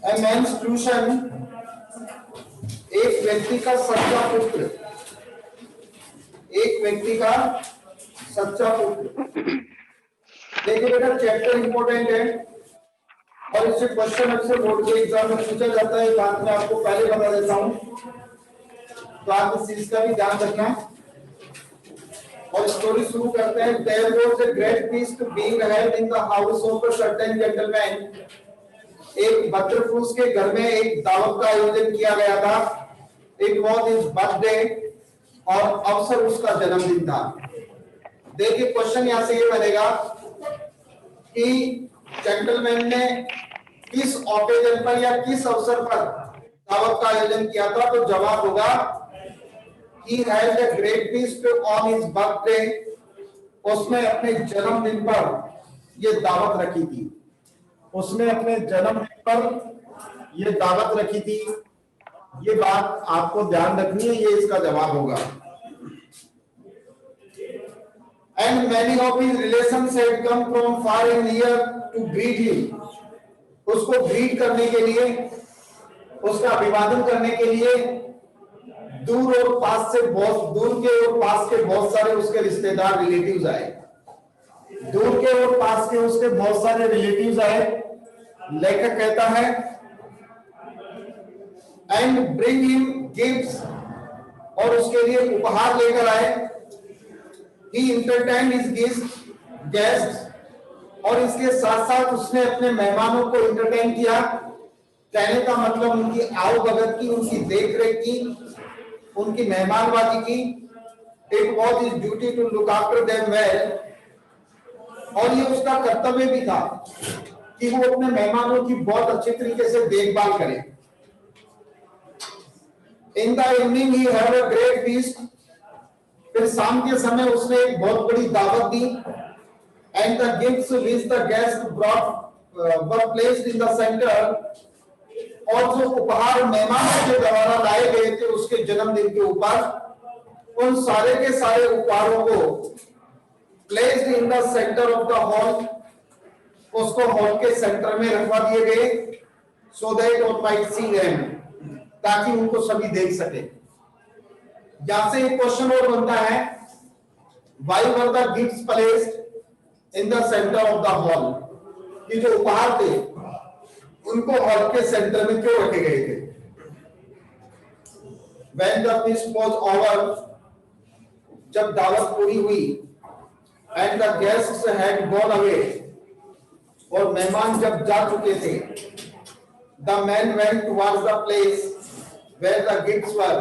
A man's tuition, एक व्यक्ति का सच्चा पुत्र, एक व्यक्ति का सच्चा पुत्र। देखिए बेटा, चैप्टर इंपॉर्टेंट है और इससे क्वेश्चन अक्सर बोर्ड के एग्जाम में पूछा जाता है। बात मैं आपको पहले बता देता हूं, तो आप इस चीज का भी ध्यान रखना। और स्टोरी शुरू करते हैं। There was a great feast being held in the house of a certain gentleman. एक भद्रपुरुष के घर में एक दावत का आयोजन किया गया था। It was his birthday और अवसर उसका जन्मदिन था। देखिए क्वेश्चन यहाँ से ये बनेगा कि जेंटलमैन ने किस ओकेजन पर या किस अवसर पर दावत का आयोजन किया था। तो जवाब होगा He had a great feast on his birthday. उसने अपने जन्मदिन पर ये दावत रखी थी। उसने अपने जन्मदिन पर ये दावत रखी थी। ये बात आपको ध्यान रखनी है, ये इसका जवाब होगा। And many of his relations had come from far and near to greet him. उसको ग्रीट करने के लिए, उसका अभिवादन करने के लिए दूर और पास से बहुत दूर के और पास के बहुत सारे उसके रिश्तेदार रिलेटिव्स आए। दूर के और पास के उसके बहुत सारे रिलेटिव्स आए। लेखक कहता है एंड ब्रिंग हिम गिफ्ट्स, और उसके लिए उपहार लेकर आए। ही एंटरटेन्ड हिज गेस्ट, और इसके साथ साथ उसने अपने मेहमानों को एंटरटेन किया। कहने का मतलब उनकी आवभगत की, उनकी देखरेख की, उनकी मेहमानबाजी की। It was his duty to look after them well, और ये उसका कर्तव्य भी था कि वो अपने मेहमानों की बहुत अच्छे तरीके से देखभाल करे। In the evening he had a great feast, फिर शाम के समय उसने एक बहुत बड़ी दावत दी। And the gifts which the guest brought were placed in the centre, और जो उपहार मेहमानों के द्वारा लाए गए थे उसके जन्मदिन के ऊपर, उन सारे के सारे उपहारों को placed in the centre of the hall, उसको हॉल के सेंटर में रखवा दिए गए। So that all might see them, ताकि उनको सभी देख सके। यहां से एक क्वेश्चन और बनता है, why were the gifts placed in the centre of the hall? ये जो उपहार थे उनको हॉल के सेंटर में क्यों रखे गए थे? When the feast was over, जब दावत पूरी हुई, and the guests had gone away, और मेहमान जब जा चुके थे, the man went towards the place where the gifts were,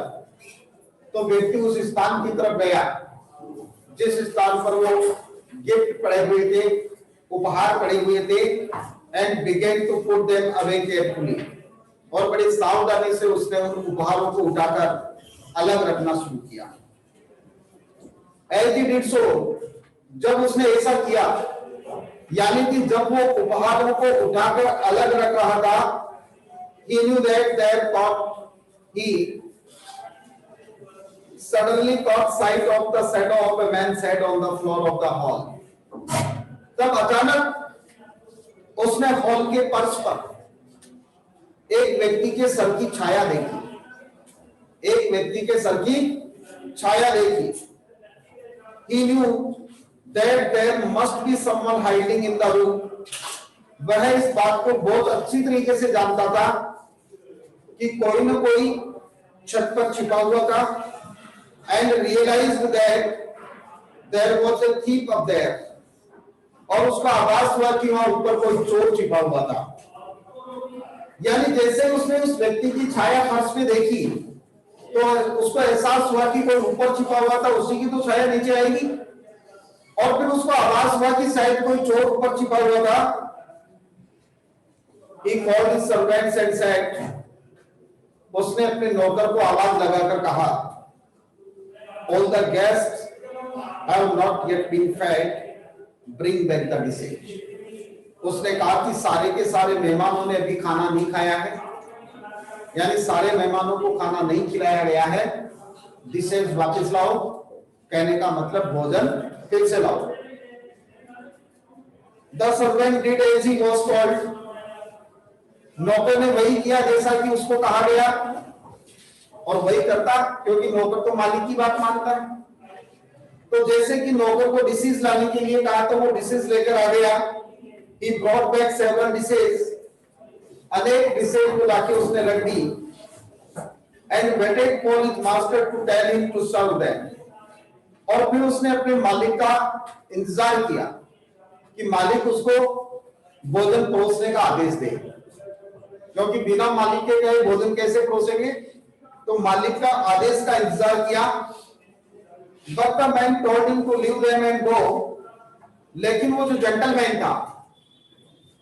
तो व्यक्ति उस स्थान की तरफ गया जिस स्थान पर वो गिफ्ट पड़े हुए थे, उपहार पड़े हुए थे। And began to put them away carefully, और बड़ी सावधानी से उसने उन उपहारों को उठाकर अलग रखना शुरू किया। As he did so, जब उसने ऐसा किया, यानी कि जब वो उपहारों को उठाकर अलग रख रहा था, he knew that there thought he suddenly caught sight of the shadow of a man's head on the floor of the hall. तब अचानक उसने हॉल के फर्श पर एक व्यक्ति के सर की छाया देखी। एक व्यक्ति के सर की छाया देखी। He knew that there must be someone hiding in the room. वह इस बात को बहुत अच्छी तरीके से जानता था कि कोई न कोई छत पर छिपा हुआ था। And realized that there was a thief up there. और उसका आभास हुआ कि वहां ऊपर कोई चोर छिपा हुआ था। यानी जैसे उसने उस व्यक्ति की छाया फर्श पे देखी, तो उसको एहसास हुआ कि कोई ऊपर छिपा हुआ था, उसी की तो छाया नीचे आएगी। और फिर उसको आभास हुआ कि शायद कोई चोर ऊपर छिपा हुआ था। He called his servants and said, उसने अपने नौकर को आवाज लगाकर कहा, all the guests have not yet been fed, bring back the dishes. उसने कहा कि सारे के सारे मेहमानों ने अभी खाना नहीं खाया है, यानी सारे मेहमानों को खाना नहीं खिलाया गया है। डिशेज वापस लाओ, कहने का मतलब भोजन फिर से लाओ। The servant did as he was told. नौकर ने वही किया जैसा कि उसको कहा गया और वही करता, क्योंकि नौकर तो मालिक की बात मानता है। तो जैसे कि नौकर को डिशेस लाने के लिए कहा तो वो डिशेस लेकर आ गया। He brought back several dishes, अनेक डिशेस को लाके उसने रख दी। And waited for his master to tell him to serve them, और फिर उसने अपने मालिक का इंतजार किया कि मालिक उसको भोजन परोसने का आदेश दे, क्योंकि बिना मालिक के कहे भोजन कैसे परोसेंगे। तो मालिक का आदेश का इंतजार किया। But the man told him to leave them and go, लेकिन वो जो जेंटलमैन था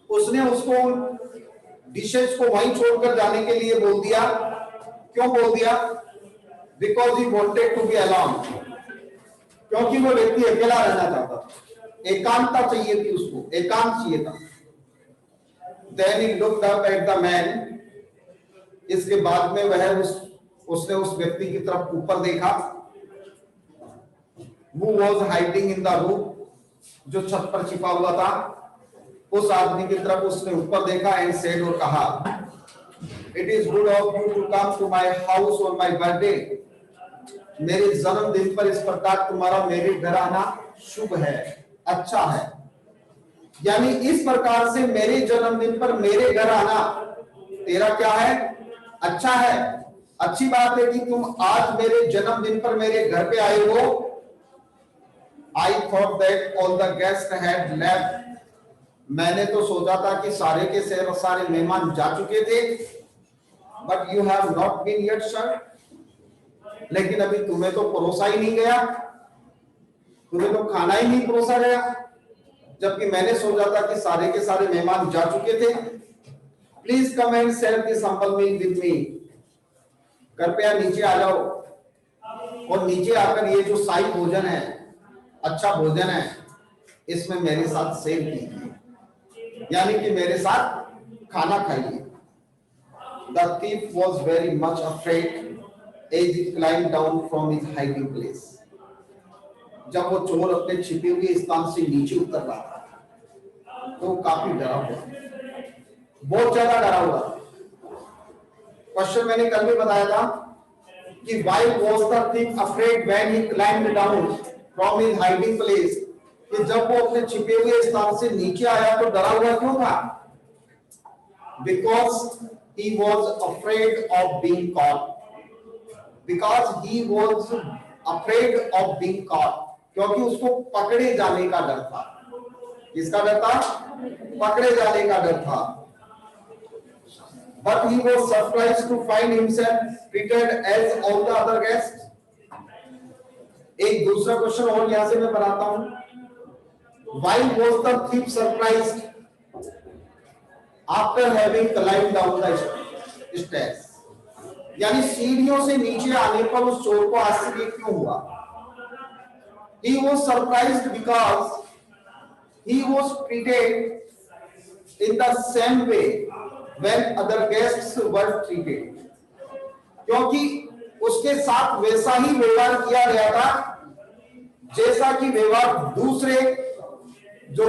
उसने उसको डिशेस को वहीं छोड़कर जाने के लिए बोल दिया। क्यों बोल दिया? Because he wanted to be alone, क्योंकि वो व्यक्ति अकेला रहना चाहता था, एकांतता चाहिए थी उसको, एकांत चाहिए था। Then he looked up at the man, इसके बाद में वह उसने उस व्यक्ति की तरफ ऊपर देखा। Who was hiding in the roof, जो छत पर छिपा हुआ था, उस आदमी की तरफ उसने ऊपर देखा and said, और कहा, It is good of you to come to my house on my birthday. मेरे जन्मदिन पर इस प्रकार तुम्हारा मेरे घर आना शुभ है, अच्छा है। यानी इस प्रकार से मेरे जन्मदिन पर मेरे घर आना तेरा क्या है? अच्छा है, अच्छी बात है कि तुम आज मेरे जन्मदिन पर मेरे घर पे आए हो। I thought that all the guests had left. मैंने तो सोचा था कि सारे के सारे मेहमान जा चुके थे। But you have not been yet, sir. लेकिन अभी तुम्हें तो परोसा ही नहीं गया, तुम्हें तो खाना ही नहीं परोसा गया, जबकि मैंने सोचा था कि सारे के सारे मेहमान जा चुके थे। Please come and share this humble meal with me, कृपया नीचे आ जाओ और नीचे आकर ये जो शाही भोजन है, अच्छा भोजन है, इसमें मेरे साथ शेयर कीजिए, यानी कि मेरे साथ खाना खाइए। The thief was very much afraid as he climbed down from his hiding place. जब वो चोर अपने छिपे हुए स्थान से नीचे उतर रहा था तो काफी डरा हुआ, बहुत ज्यादा डरा हुआ। क्वेश्चन मैंने कल भी बताया था कि why was the thief afraid when he climbed down from his hiding place, कि जब वो अपने छिपे हुए स्थान से नीचे आया तो डरा हुआ क्यों था? Because he was afraid of being caught. Because he was afraid of being caught. क्योंकि उसको पकड़े जाने का डर था। किसका डर था? पकड़े जाने का डर था। But he was surprised to find himself treated as all the other guests. एक दूसरा क्वेश्चन और यहां से मैं बनाता हूं। Why was the thief surprised after having climbed down the stairs? यानी सीढ़ियों से नीचे आने पर उस चोर को आश्चर्य क्यों हुआ? He was surprised because he was treated in the same way when other guests were treated. क्योंकि उसके साथ वैसा ही व्यवहार किया गया था जैसा कि व्यवहार दूसरे जो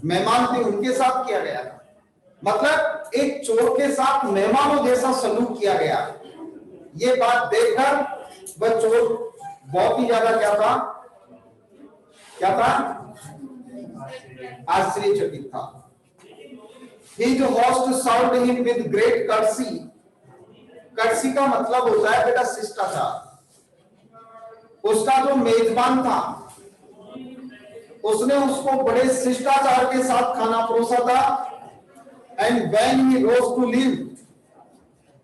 मेहमान थे उनके साथ किया गया था। मतलब एक चोर के साथ मेहमानों जैसा सलूक किया गया। ये बात देखकर वह चोर बहुत ही ज्यादा क्या था? आश्चर्यचकित था। His host served him with great courtesy. courtesy का मतलब होता है बेटा शिष्टाचार। उसका जो मेजबान था उसने उसको बड़े शिष्टाचार के साथ खाना परोसा था। And when he rose to leave,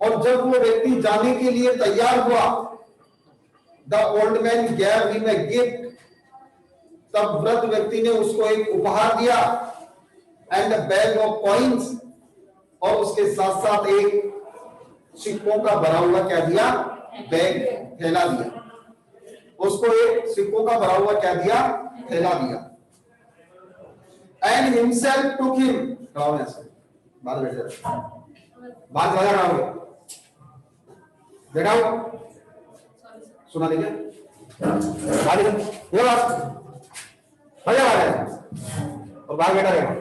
और जब वो व्यक्ति जाने के लिए तैयार हुआ, the old man gave him a gift. तब वृद्ध व्यक्ति ने उसको एक उपहार दिया and a bag of coins, और उसके साथ साथ एक सिक्कों का भरा हुआ क्या दिया? बैग, थैला दिया। उसको एक सिक्कों का भरा हुआ क्या दिया? थैला दिया। And himself took him. बाहर बैठ जाओ, बात लगा रहा हूं, बैठाओ, सुना दीजिए, ये बात मजा आ रहा है और बाहर बैठा रहेगा।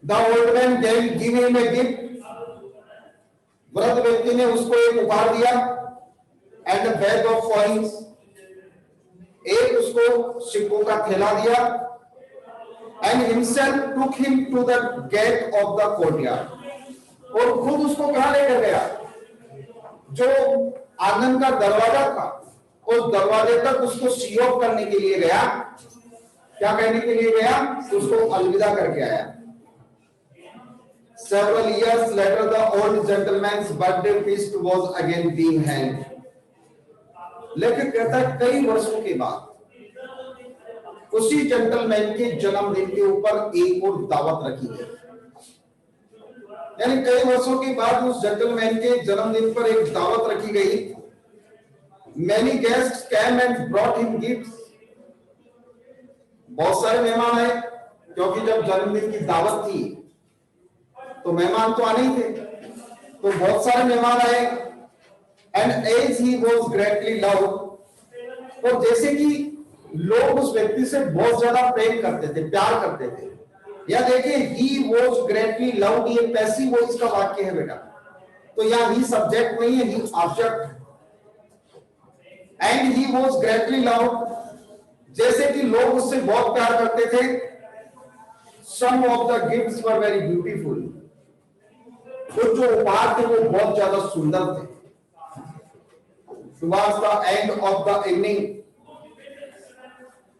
The old man give him a gift, वृद्ध व्यक्ति ने उसको एक उपहार दिया, एंड बैग ऑफ कॉइन्स, एक उसको सिक्कों का थैला दिया, and himself took him to the gate of the courtyard, और खुद उसको कहां लेकर गया, जो आंगन का दरवाजा था, उस दरवाजे तक उसको सी ऑफ करने के लिए गया। क्या कहने के लिए गया? उसको अलविदा करके आया। Several years later, the old gentleman's birthday feast was again being held. लेकिन कहता है कई वर्षों के बाद उसी जेंटलमैन के जन्मदिन के ऊपर एक और दावत रखी गई। यानी कई वर्षों के बाद उस जेंटलमैन के जन्मदिन पर एक दावत रखी गई। Many guests came and brought him gifts. बहुत सारे मेहमान आए, क्योंकि जब जन्मदिन की दावत थी तो मेहमान तो आने ही थे, तो बहुत सारे मेहमान आए। And as he was greatly loved, और जैसे कि लोग उस व्यक्ति से बहुत ज्यादा प्रेम करते थे, प्यार करते थे। या देखिए, ही वॉज ग्रेटली लव्ड, ये पैसिव वॉइस का वाक्य है बेटा, तो यहां ही सब्जेक्ट नहीं है, he object. And he was greatly loved, जैसे कि लोग उससे बहुत प्यार करते थे। Some of the gifts were very beautiful, कुछ जो उपहार थे वो बहुत ज्यादा सुंदर थे। Towards the end of the evening,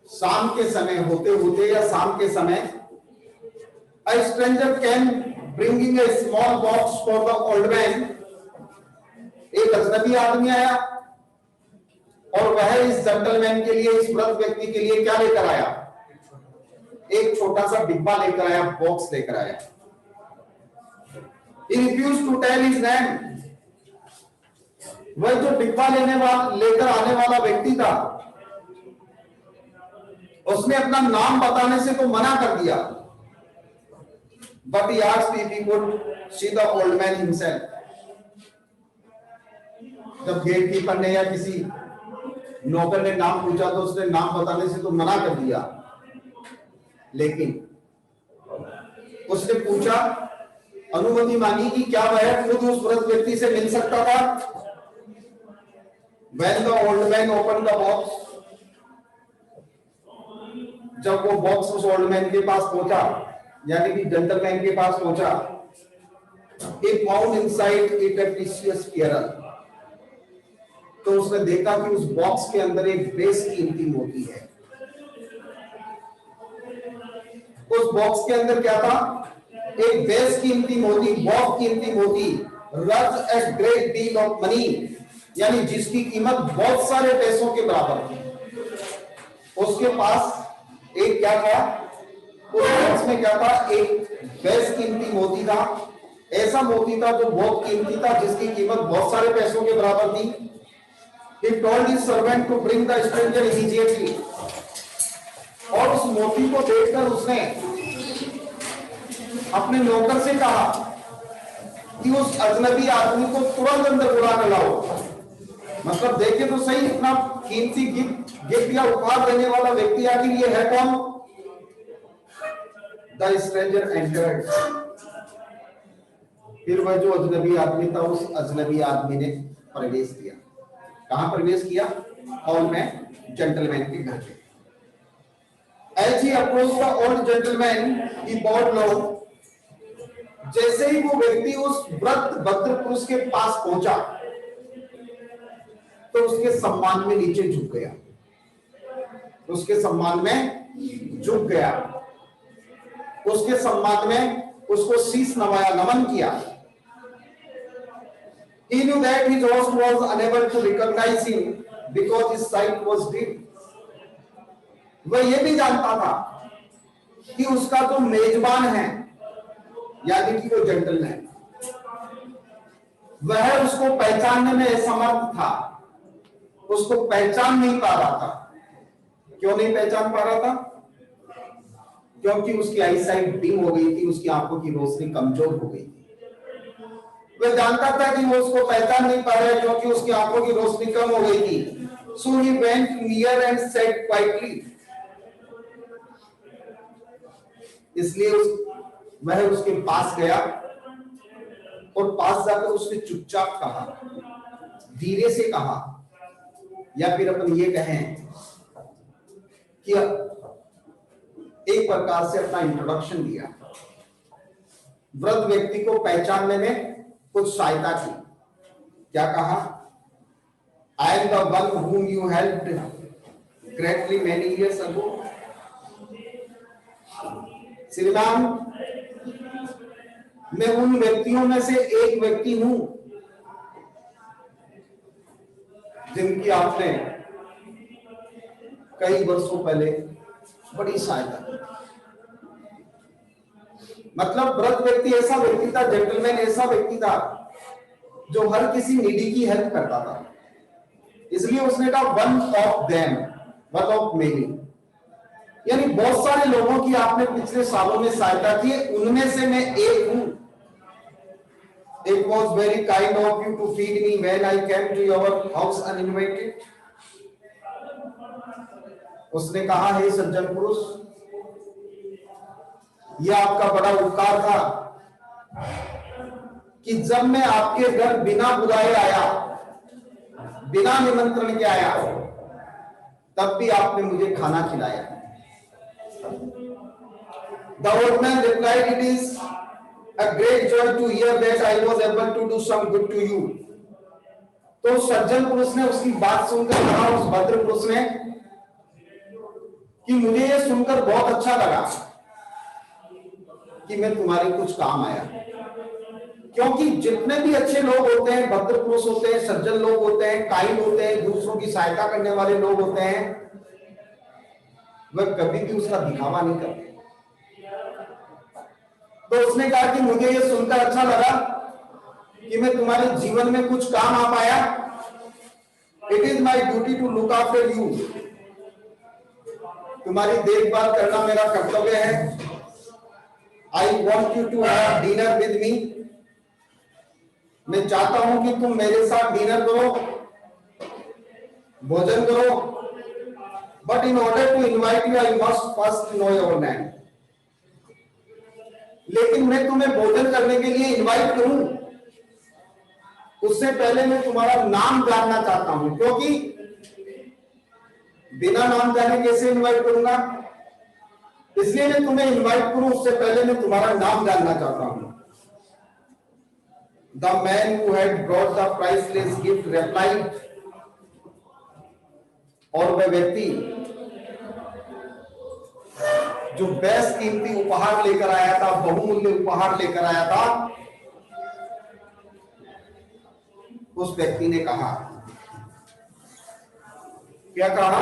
शाम के समय होते होते या शाम के समय, a stranger came bringing a small box for the old man, एक अजनबी आदमी आया और वह इस जेंटलमैन के लिए, इस वृद्ध व्यक्ति के लिए क्या लेकर आया? एक छोटा सा डिब्बा लेकर आया, बॉक्स लेकर आया। He refused to tell his name. वह जो डिब्बा लेकर आने वाला व्यक्ति था, उसने अपना नाम बताने से तो मना कर दिया। But he asked if he could see the old man himself. जब गेट कीपर ने या किसी नौकर ने नाम पूछा तो उसने नाम बताने से तो मना कर दिया, लेकिन उसने पूछा, अनुमति मांगी कि क्या वह खुद उस वृद्ध व्यक्ति से मिल सकता था। When the old man opened the box, जब वो बॉक्स उस ओल्ड मैन के पास पहुंचा, यानी कि जेंटलमैन के पास पहुंचा, he found inside it a precious pearl, तो उसने देखा कि उस बॉक्स के अंदर एक बेशकीमती मोती है। उस बॉक्स के अंदर क्या था? एक बेशकीमती मोती, बहुत कीमती मोती, worth a great deal of money, यानी जिसकी कीमत बहुत सारे पैसों के बराबर थी। उसके पास एक क्या था? उस बॉक्स में क्या था? एक बेशकीमती मोती था, ऐसा मोती था जो बहुत कीमती था, जिसकी कीमत बहुत सारे पैसों के बराबर थी। He told his servant to bring the stranger immediately, और उस मोती को देखकर उसने अपने नौकर से कहा कि उस अजनबी आदमी को तुरंत अंदर बुला कर लाओ। मतलब देखिए तो सही, इतना कीमती गिफ्ट या उपहार देने वाला व्यक्ति आखिर ये है कौन? द स्ट्रेंजर एंटर्ड, फिर वह जो अजनबी आदमी था, उस अजनबी आदमी ने प्रवेश किया। कहां प्रवेश किया? हॉल में, जेंटलमैन के घर पे। As he approached the old gentleman, he bowed low. जैसे ही वो व्यक्ति उस वृद्ध भद्र पुरुष के पास पहुंचा तो उसके सम्मान में नीचे झुक गया, उसके सम्मान में झुक गया, उसके सम्मान में उसको शीश नवाया, नमन किया। He knew that his host was unable to recognize him because his sight was dim. वह यह भी जानता था कि उसका जो मेजबान है, यानी कि वो जेंटलमैन, वह उसको पहचानने में असमर्थ था, उसको पहचान नहीं पा रहा था। क्यों नहीं पहचान पा रहा था? क्योंकि उसकी आई साइट डिम हो गई थी, उसकी आंखों की रोशनी कमजोर हो गई थी। वह जानता था कि वो उसको पहचान नहीं पा रहा है क्योंकि उसकी आंखों की रोशनी कम हो गई थी। So he went near and said quietly, इसलिए वह उसके पास गया और पास जाकर उसने चुपचाप कहा, धीरे से कहा, या फिर अपन ये कहें कि एक प्रकार से अपना इंट्रोडक्शन दिया, वृद्ध व्यक्ति को पहचानने में कुछ सहायता की। क्या कहा? I am the one whom you helped greatly many years ago. श्रीमान, मैं उन व्यक्तियों में से एक व्यक्ति हूं जिनकी आपने कई वर्षों पहले बड़ी सहायता की। मतलब वृद्ध व्यक्ति ऐसा व्यक्ति था, जेंटलमैन ऐसा व्यक्ति था जो हर किसी नीडी की हेल्प करता था, इसलिए उसने कहा one of them, one of many, यानी बहुत सारे लोगों की आपने पिछले सालों में सहायता की, उनमें से मैं एक हूं। It was very kind of you to feed me when I came to your house uninvited. उसने कहा, हे सज्जन पुरुष, यह आपका बड़ा उपकार था कि जब मैं आपके घर बिना बुलाए आया, बिना निमंत्रण के आया, तब भी आपने मुझे खाना खिलाया। The old man replied, it is a great joy to hear that I was able to do some good to you. तो सज्जन पुरुष ने उसकी बात सुनकर कहा, उस भद्र पुरुष ने, कि मुझे ये सुनकर बहुत अच्छा लगा कि मैं तुम्हारे कुछ काम आया। क्योंकि जितने भी अच्छे लोग होते हैं, भद्र पुरुष होते हैं, सज्जन लोग होते हैं, काइंड होते हैं, दूसरों की सहायता करने वाले लोग होते हैं, वह कभी भी उसका दिखावा नहीं करते। तो उसने कहा कि मुझे ये सुनकर अच्छा लगा कि मैं तुम्हारे जीवन में कुछ काम आ पाया। It is my duty to look after you, तुम्हारी देखभाल करना मेरा कर्तव्य है। I want you to have dinner with me, मैं चाहता हूं कि तुम मेरे साथ डिनर करो, भोजन करो, but in order to invite you I must first know your name. लेकिन मैं तुम्हें भोजन करने के लिए इनवाइट करूं, उससे पहले मैं तुम्हारा नाम जानना चाहता हूं, क्योंकि बिना नाम जाने कैसे इनवाइट करूंगा, इसलिए मैं तुम्हें इनवाइट करूं उससे पहले मैं तुम्हारा नाम जानना चाहता हूं। The man who had brought the priceless gift replied, और वह व्यक्ति जो बेस्ट कीमती उपहार लेकर आया था, बहुमूल्य उपहार लेकर आया था, उस व्यक्ति ने कहा, क्या कहा?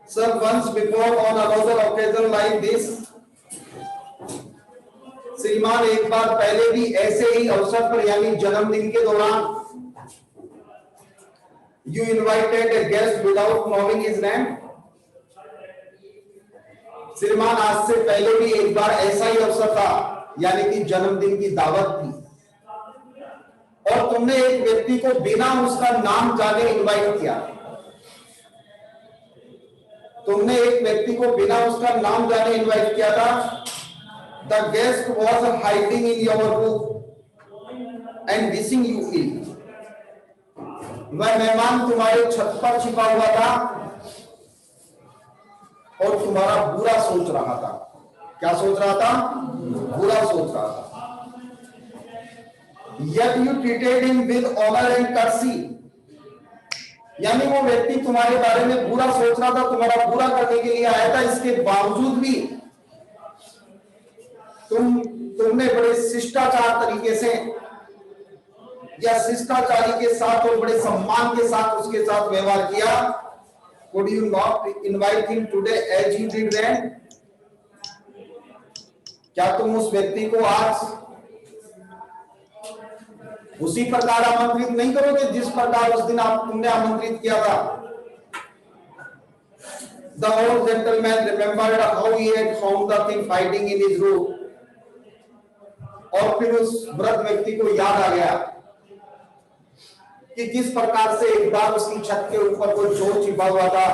Sir, once before on another occasion like this, श्रीमान, एक बार पहले भी ऐसे ही अवसर पर, यानी जन्मदिन के दौरान, you invited a guest without knowing his name. श्रीमान, आज से पहले भी एक बार ऐसा ही अवसर था, यानी कि जन्मदिन की दावत थी, और तुमने एक व्यक्ति को बिना उसका नाम जाने इनवाइट किया। तुमने एक व्यक्ति को बिना उसका नाम जाने इनवाइट किया था। The guest was hiding in your room and wishing you ill. वह मेहमान तुम्हारे छत पर छिपा हुआ था और तुम्हारा बुरा सोच रहा था। क्या सोच रहा था? बुरा सोच रहा था। Yet you treated him with honor and courtesy. यानी वो व्यक्ति तुम्हारे बारे में बुरा सोच रहा था, तुम्हारा बुरा करने के लिए आया था, इसके बावजूद भी तुमने बड़े शिष्टाचार तरीके से या शिष्टाचारी के साथ और बड़े सम्मान के साथ उसके साथ व्यवहार किया। Would you not invite him today as you did then? क्या तुम उस व्यक्ति को आज उसी प्रकार आमंत्रित नहीं करोगे जिस प्रकार उस दिन तुमने आमंत्रित किया था? The old gentleman remembered how he had found the thief hiding in his room. और फिर उस वृद्ध व्यक्ति को याद आ गया कि किस प्रकार से एक बार उसकी छत के ऊपर कोई चोर छिपा हुआ था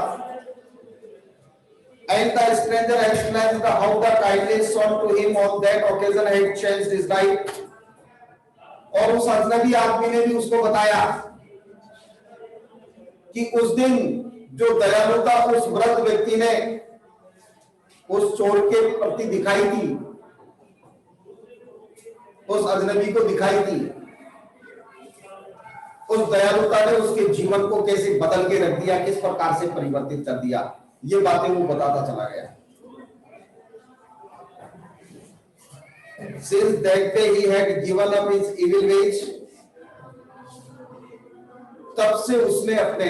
And the stranger explained how the kindness shown to him on that occasion had changed his life. और उस अजनबी आदमी ने भी उसको बताया कि उस दिन जो दयालुता उस वृद्ध व्यक्ति ने उस चोर के प्रति दिखाई थी, उस अजनबी को दिखाई थी, उस दयालुता ने उसके जीवन को कैसे बदल के रख दिया, किस प्रकार से परिवर्तित कर दिया, ये बातें वो बताता चला गया। Since that day he had given up his evil ways, तब से उसने अपने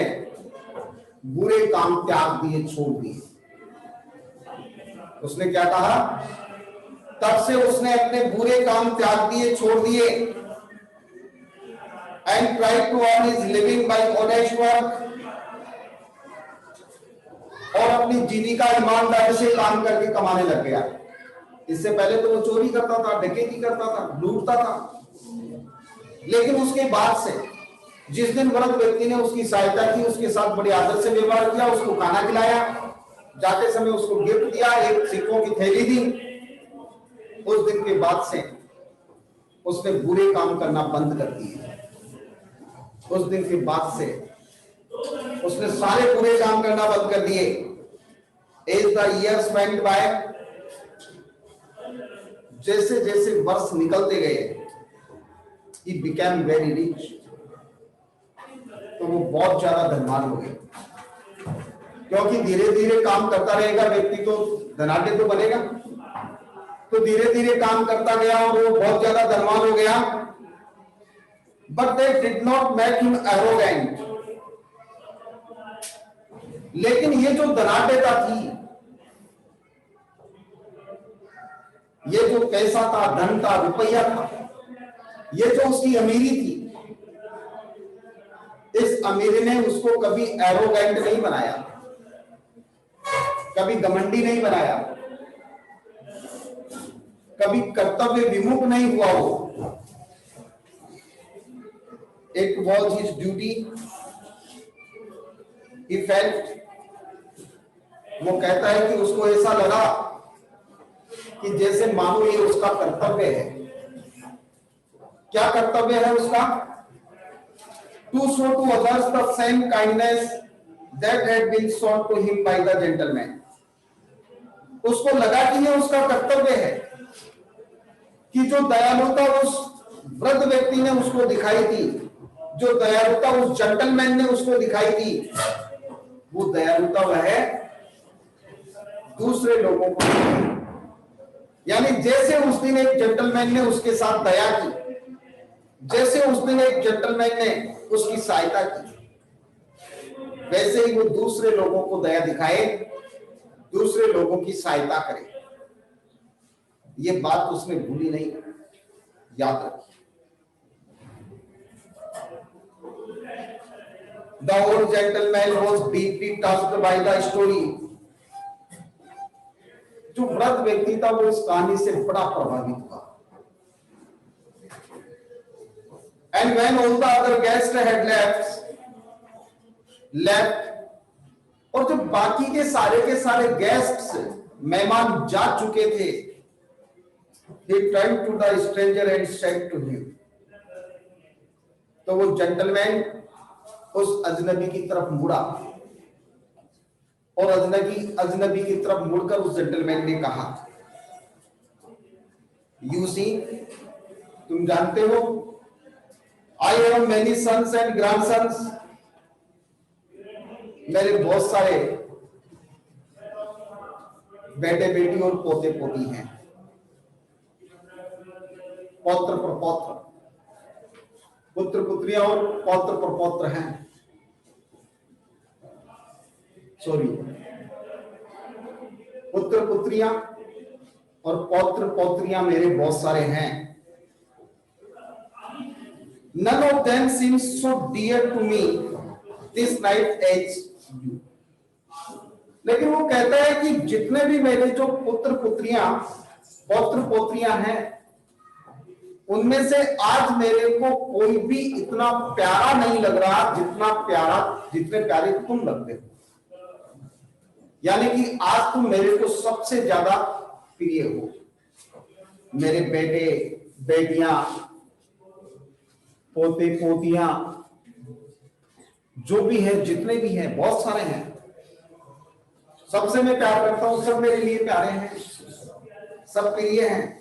बुरे काम त्याग दिए, छोड़ दिए। उसने क्या कहा? तब से उसने अपने बुरे काम त्याग दिए, छोड़ दिए। And tried to earn his living by honest work, और अपनी जीविका ईमानदारी से काम करके कमाने लग गया। इससे पहले तो वो चोरी करता था, डकैती करता था, लूटता था, लेकिन उसके बाद से जिस दिन वृद्ध व्यक्ति ने उसकी सहायता की, उसके साथ बड़े आदर से व्यवहार किया, उसको खाना खिलाया, जाते समय उसको गिफ्ट दिया, एक सिक्कों की थैली दी, उस दिन के बाद से उसने बुरे काम करना बंद कर दिए। उस दिन के बाद से उसने सारे बुरे काम करना बंद कर दिए। As the years went by, जैसे जैसे वर्ष निकलते गए, he became very rich, तो वो बहुत ज्यादा धनवान हो गए। क्योंकि धीरे धीरे काम करता रहेगा व्यक्ति तो धनाढ्य तो बनेगा, तो धीरे धीरे काम करता गया और वो बहुत ज्यादा धनवान हो गया। But they did not make him arrogant, लेकिन ये जो धनाढ्यता थी, ये जो पैसा था, धन था, रुपया था, ये जो उसकी अमीरी थी, इस अमीरी ने उसको कभी एरोगेंट नहीं बनाया, कभी घमंडी नहीं बनाया, कभी कर्तव्य विमुख नहीं हुआ। वो It was his duty. He felt, वो कहता है कि उसको ऐसा लगा कि जैसे मानो ये उसका कर्तव्य है। क्या कर्तव्य है उसका? To show to others the same kindness that had been shown to him by the gentleman. उसको लगा कि ये उसका कर्तव्य है कि जो दयालुता उस वृद्ध व्यक्ति ने उसको दिखाई थी, जो दयालुता उस जेंटलमैन ने उसको दिखाई थी, वो दयालुता वह दूसरे लोगों को, यानी जैसे उस दिन एक जेंटलमैन ने उसके साथ दया की, जैसे उस दिन एक जेंटलमैन ने उसकी सहायता की, वैसे ही वो दूसरे लोगों को दया दिखाए, दूसरे लोगों की सहायता करे। ये बात उसने भूली नहीं, याद रखी। The old gentleman was deeply touched by the story. जो वृद्ध व्यक्ति था वो इस कहानी से बड़ा प्रभावित हुआ। And when all the other guests had left, और जब बाकी के सारे गेस्ट्स, मेहमान जा चुके थे, he turned to the stranger and said to him, तो वो जेंटलमैन उस अजनबी की तरफ मुड़ा और अजनबी की तरफ मुड़कर उस जेंटलमैन ने कहा, यू सी, तुम जानते हो, I have many sons and grandsons, मेरे बहुत सारे बेटे बेटी और पोते पोती हैं, पौत्र प्रपौत्र, पुत्र पुत्रियां और पौत्र प्रपौत्र हैं, सॉरी, पुत्र पुत्रियां और पौत्र पौत्रियां मेरे बहुत सारे हैं। None of them seems so dear to me this night as you. लेकिन वो कहता है कि जितने भी मेरे जो पुत्र पुत्रियां पौत्र पोत्रियां हैं, उनमें से आज मेरे को कोई भी इतना प्यारा नहीं लग रहा जितने प्यारे तुम लगते हो। यानी कि आज तुम मेरे को सबसे ज्यादा प्रिय हो। मेरे बेटे बेटियां पोते पोतियां जो भी हैं, जितने भी हैं, बहुत सारे हैं, सबसे मैं प्यार करता हूं, सब मेरे लिए प्यारे हैं, सब प्रिय हैं।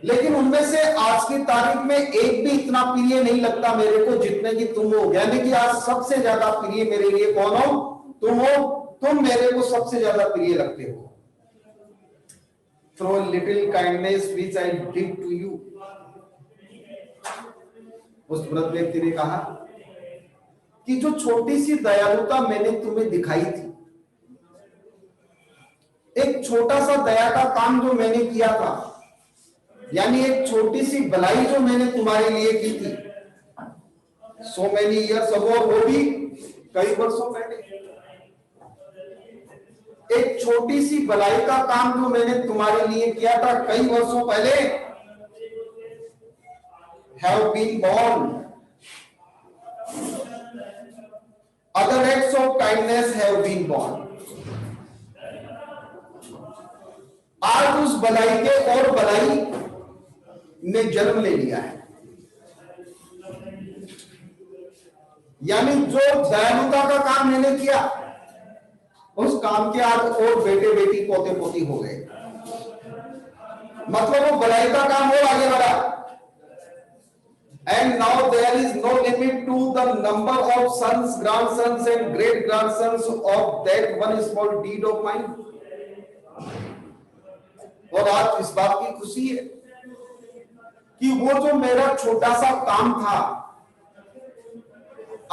लेकिन उनमें से आज की तारीख में एक भी इतना प्रिय नहीं लगता मेरे को जितने की तुम हो। यानी कि आज सबसे ज्यादा प्रिय मेरे लिए कौन हो? तुम हो। तुम मेरे को सबसे ज्यादा प्रिय लगते हो। Through little kindness which I did to you. उस वृद्ध व्यक्ति ने कहा कि जो छोटी सी दयालुता मैंने तुम्हें दिखाई थी, एक छोटा सा दया का काम जो मैंने किया था, यानी एक छोटी सी भलाई जो मैंने तुम्हारे लिए की थी, सो मेनी ईयर्स अगो, वो भी कई वर्षों पहले, एक छोटी सी भलाई का काम जो मैंने तुम्हारे लिए किया था कई वर्षों पहले, have been born, other acts of kindness have been born. आज उस भलाई के और भलाई ने जन्म ले लिया है। यानी जो दयालुता का काम मैंने किया, उस काम के आज और बेटे बेटी पोते पोती हो गए। मतलब वो भलाई का काम और आगे बढ़ा। And now there is no limit to the number of sons, grandsons and great grandsons of that one small deed of mine. और आज इस बात की खुशी है कि वो जो मेरा छोटा सा काम था,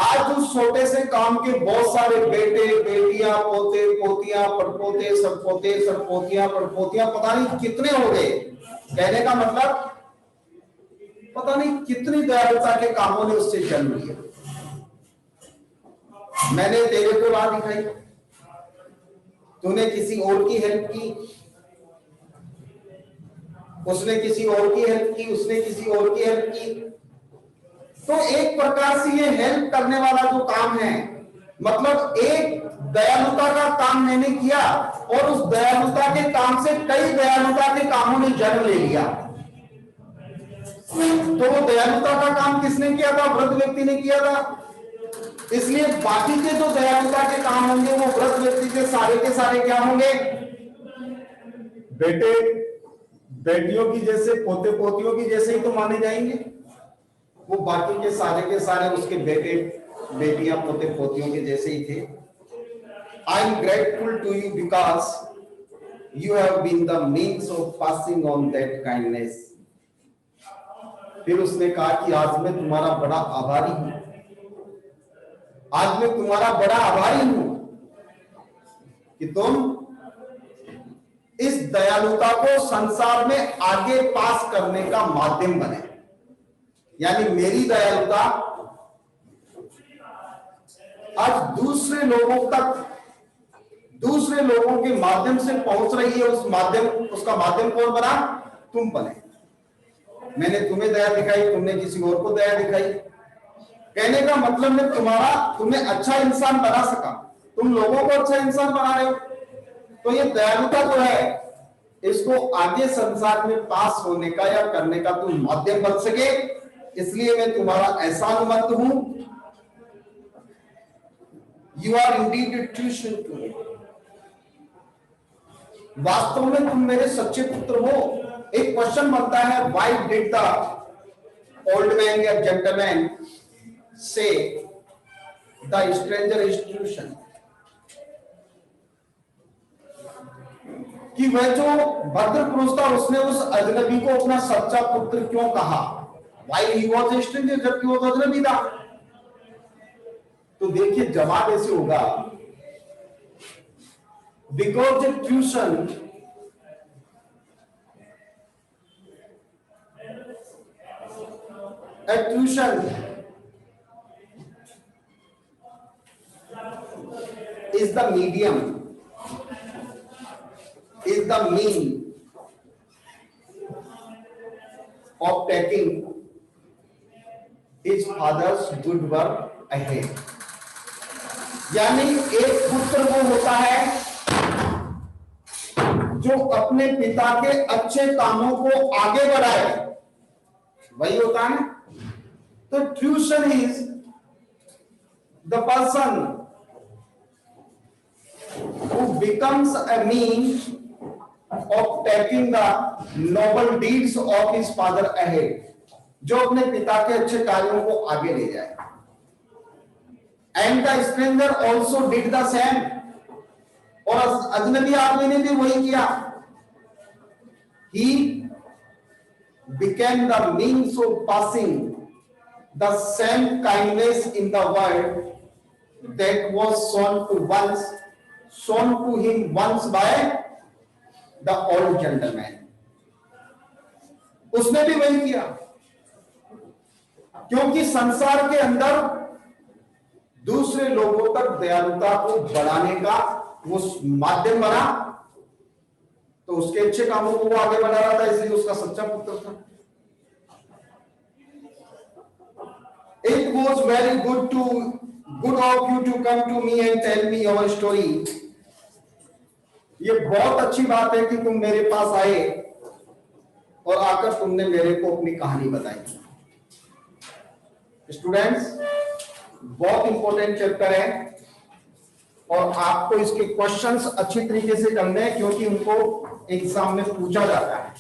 आज उस छोटे से काम के बहुत सारे बेटे बेटियां पोते पोतियां पड़पोते सरपोते सरपोतियां पड़पोतियां पता नहीं कितने हो गए। कहने का मतलब पता नहीं कितनी दयालुता के कामों ने उससे जन्म लिया। मैंने तेरे को राह दिखाई, तूने किसी और की हेल्प की, उसने किसी और की हेल्प की, उसने किसी और की हेल्प की। तो एक प्रकार से ये हेल्प करने वाला जो काम है, मतलब एक दयालुता का काम मैंने किया और उस दयालुता के काम से कई दयालुता के कामों ने जन्म ले लिया। तो वो दयालुता का काम किसने किया था? वृद्ध व्यक्ति ने किया था। इसलिए बाकी के जो दयालुता के काम होंगे वो वृद्ध व्यक्ति के सारे क्या होंगे? बेटे बेटियों की जैसे, पोते पोतियों की जैसे ही तो माने जाएंगे। वो बाकी के सारे उसके बेटे बेटियां पोते पोतियों के जैसे ही थे। I am grateful to you because you have been the means of passing on that kindness. फिर उसने कहा कि आज मैं तुम्हारा बड़ा आभारी हूं, आज मैं तुम्हारा बड़ा आभारी हूं कि तुम इस दयालुता को संसार में आगे पास करने का माध्यम बने। यानी मेरी दयालुता आज दूसरे लोगों तक, दूसरे लोगों के माध्यम से पहुंच रही है। उसका माध्यम कौन बना? तुम बने। मैंने तुम्हें दया दिखाई, तुमने किसी और को दया दिखाई। कहने का मतलब मैं तुम्हें अच्छा इंसान बना सका, तुम लोगों को अच्छा इंसान बना रहे हो। तो ये दयालुता जो है, इसको आगे संसार में पास होने का या करने का तुम माध्यम बन सके, इसलिए मैं तुम्हारा एहसानमंद हूं। You are indeed a tuition to me. वास्तव में तुम मेरे सच्चे पुत्र हो। एक क्वेश्चन बनता है, why did the old man या जेंटलमैन से द स्ट्रेंजर इज ट्यूशन, कि वह जो भद्र पुरुष था उसने उस अजनबी को अपना सच्चा पुत्र क्यों कहा? Why he was a stranger, जबकि वो अजनबी था। तो देखिए जवाब ऐसे होगा, because tuition a tuition is the medium, is the mean of taking his father's good work ahead. यानी एक पुत्र वो होता है जो अपने पिता के अच्छे कामों को आगे बढ़ाए, वही होता है ना। तो tuition is the person who becomes a means of taking the noble deeds of his father ahead, जो अपने पिता के अच्छे कार्यों को आगे ले जाए। And the stranger also did the same, और अजनबी आदमी ने भी वही किया। He became the means of passing the same kindness in the world that was shown to him once by the old gentleman। उसने भी वही किया, क्योंकि संसार के अंदर दूसरे लोगों तक दयालुता को बढ़ाने का वो माध्यम बना, तो उसके अच्छे कामों को वो आगे बढ़ा रहा था, इसलिए उसका सच्चा पुत्र था। It was very good of you to come to me and tell me your story। ये बहुत अच्छी बात है कि तुम मेरे पास आए और आकर तुमने मेरे को अपनी कहानी बताई। स्टूडेंट्स, बहुत इंपॉर्टेंट चैप्टर है और आपको इसके क्वेश्चंस अच्छी तरीके से करने हैं, क्योंकि उनको एग्जाम में पूछा जाता है।